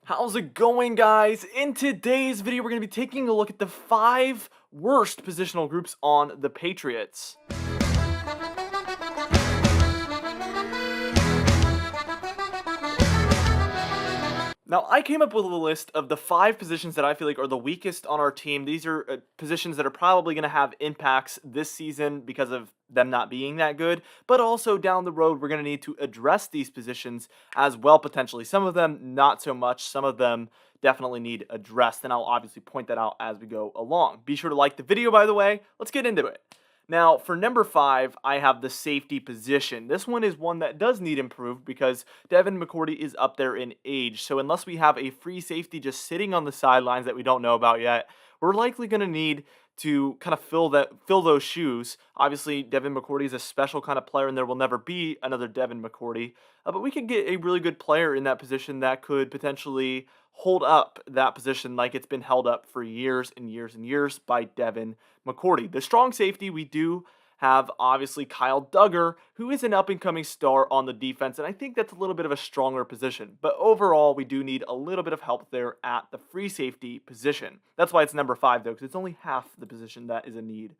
How's it going, guys? In today's video, we're going to be taking a look at the 5 worst positional groups on the Patriots. Now, I came up with a list of the 5 positions that I feel like are the weakest on our team. These are positions that are probably going to have impacts this season because of them not being that good, but also down the road, we're going to need to address these positions as well, potentially. Some of them, not so much. Some of them definitely need addressed, and I'll obviously point that out as we go along. Be sure to like the video, by the way. Let's get into it. Now, for number 5, I have the safety position. This one is one that does need improved because Devin McCourty is up there in age. So unless we have a free safety just sitting on the sidelines that we don't know about yet, we're likely going to need to kind of fill those shoes. Obviously, Devin McCourty is a special kind of player, and there will never be another Devin McCourty. But we could get a really good player in that position that could potentially hold up that position like it's been held up for years and years and years by Devin McCourty. The strong safety, we do have obviously Kyle Duggar, who is an up-and-coming star on the defense, and I think that's a little bit of a stronger position. But overall, we do need a little bit of help there at the free safety position. That's why it's number 5, though, because it's only half the position that is a need.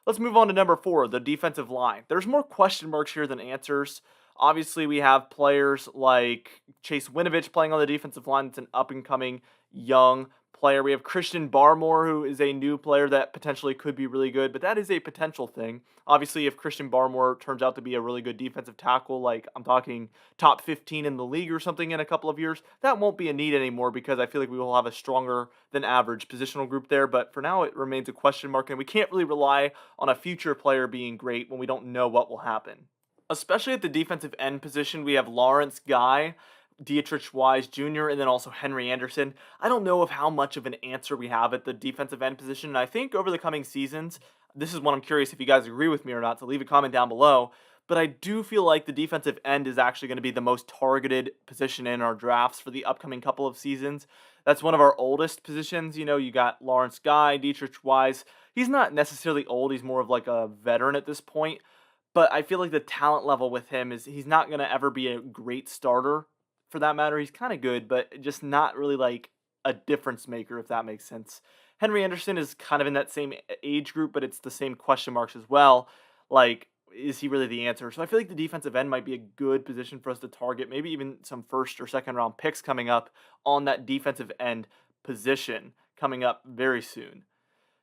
Let's move on to number 4, the defensive line. There's more question marks here than answers. Obviously, we have players like Chase Winovich playing on the defensive line. That's an up-and-coming young player. We have Christian Barmore, who is a new player that potentially could be really good, but that is a potential thing. Obviously, if Christian Barmore turns out to be a really good defensive tackle, like I'm talking top 15 in the league or something in a couple of years, that won't be a need anymore because I feel like we will have a stronger than average positional group there. But for now, it remains a question mark, and we can't really rely on a future player being great when we don't know what will happen. Especially at the defensive end position, we have Lawrence Guy, Dietrich Wise Jr., and then also Henry Anderson. I don't know of how much of an answer we have at the defensive end position, and I think over the coming seasons, this is what I'm curious if you guys agree with me or not, so leave a comment down below. But I do feel like the defensive end is actually going to be the most targeted position in our drafts for the upcoming couple of seasons. That's one of our oldest positions. You know, you got Lawrence Guy, Dietrich Wise. He's not necessarily old, he's more of like a veteran at this point. But I feel like the talent level with him is he's not going to ever be a great starter for that matter. He's kind of good, but just not really like a difference maker, if that makes sense. Henry Anderson is kind of in that same age group, but it's the same question marks as well. Like, is he really the answer? So I feel like the defensive end might be a good position for us to target, maybe even some first or second round picks coming up on that defensive end position coming up very soon.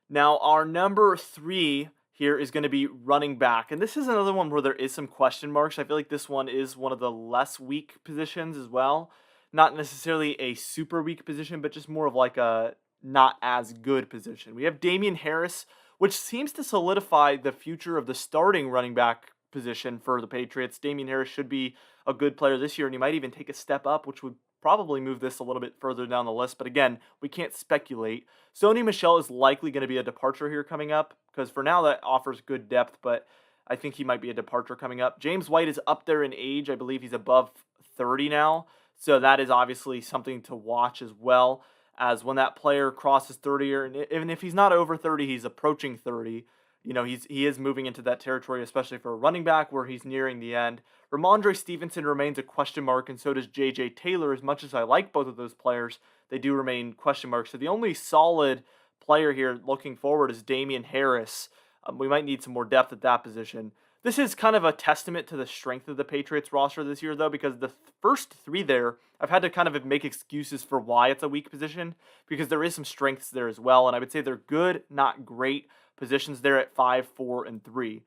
Now, our number 3 here is going to be running back. And this is another one where there is some question marks. I feel like this one is one of the less weak positions as well. Not necessarily a super weak position, but just more of like a not as good position. We have Damian Harris, which seems to solidify the future of the starting running back position for the Patriots. Damian Harris should be a good player this year, and he might even take a step up, which would probably move this a little bit further down the list. But again, we can't speculate. Sony Michel is likely going to be a departure here coming up because for now that offers good depth, but I think he might be a departure coming up. James White is up there in age. I believe he's above 30 now. So that is obviously something to watch as well, as when that player crosses 30, or even if he's not over 30, he's approaching 30. You know, he is moving into that territory, especially for a running back where he's nearing the end. Ramondre Stevenson remains a question mark, and so does J.J. Taylor. As much as I like both of those players, they do remain question marks. So the only solid player here looking forward is Damian Harris. We might need some more depth at that position. This is kind of a testament to the strength of the Patriots roster this year, though, because the first 3 there, I've had to kind of make excuses for why it's a weak position, because there is some strengths there as well, and I would say they're good, not great positions there at 5, 4, and 3.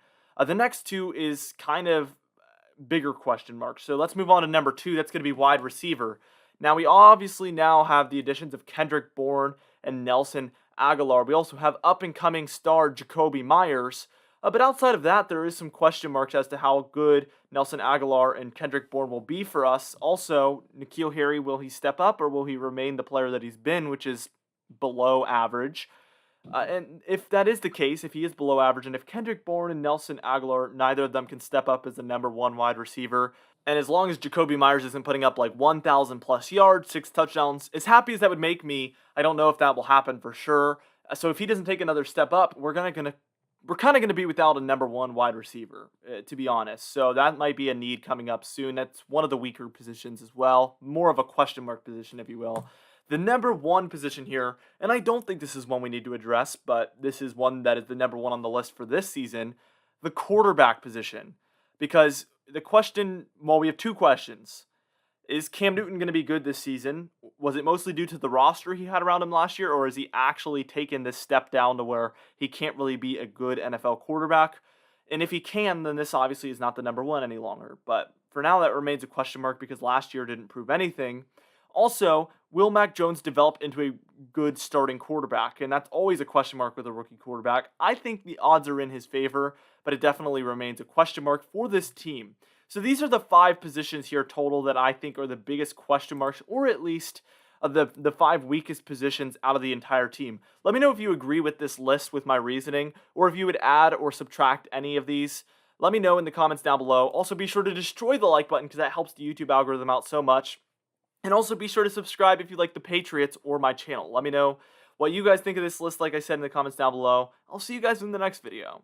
The next 2 is kind of bigger question marks. So let's move on to number 2. That's going to be wide receiver. Now, we obviously now have the additions of Kendrick Bourne and Nelson Aguilar. We also have up-and-coming star Jacoby Myers. But outside of that, there is some question marks as to how good Nelson Aguilar and Kendrick Bourne will be for us. Also, N'Keal Harry, will he step up or will he remain the player that he's been, which is below average? And if that is the case, if he is below average, and if Kendrick Bourne and Nelson Aguilar, neither of them can step up as the number 1 wide receiver, and as long as Jacoby Myers isn't putting up like 1,000 plus yards, 6 touchdowns, as happy as that would make me, I don't know if that will happen for sure. So if he doesn't take another step up, we're gonna we're kind of going to be without a number one wide receiver, to be honest. So that might be a need coming up soon. That's one of the weaker positions as well, more of a question mark position, if you will. The number one position here, and I don't think this is one we need to address, but this is one that is the number one on the list for this season, the quarterback position. Because the question, well, we have two questions. Is Cam Newton going to be good this season? Was it mostly due to the roster he had around him last year, or has he actually taken this step down to where he can't really be a good NFL quarterback? And if he can, then this obviously is not the number one any longer. But for now, that remains a question mark because last year didn't prove anything. Also, will Mac Jones develop into a good starting quarterback? And that's always a question mark with a rookie quarterback. I think the odds are in his favor, but it definitely remains a question mark for this team. So these are the five positions here total that I think are the biggest question marks, or at least the five weakest positions out of the entire team. Let me know if you agree with this list with my reasoning, or if you would add or subtract any of these. Let me know in the comments down below. Also, be sure to destroy the like button because that helps the YouTube algorithm out so much. And also be sure to subscribe if you like the Patriots or my channel. Let me know what you guys think of this list, like I said, in the comments down below. I'll see you guys in the next video.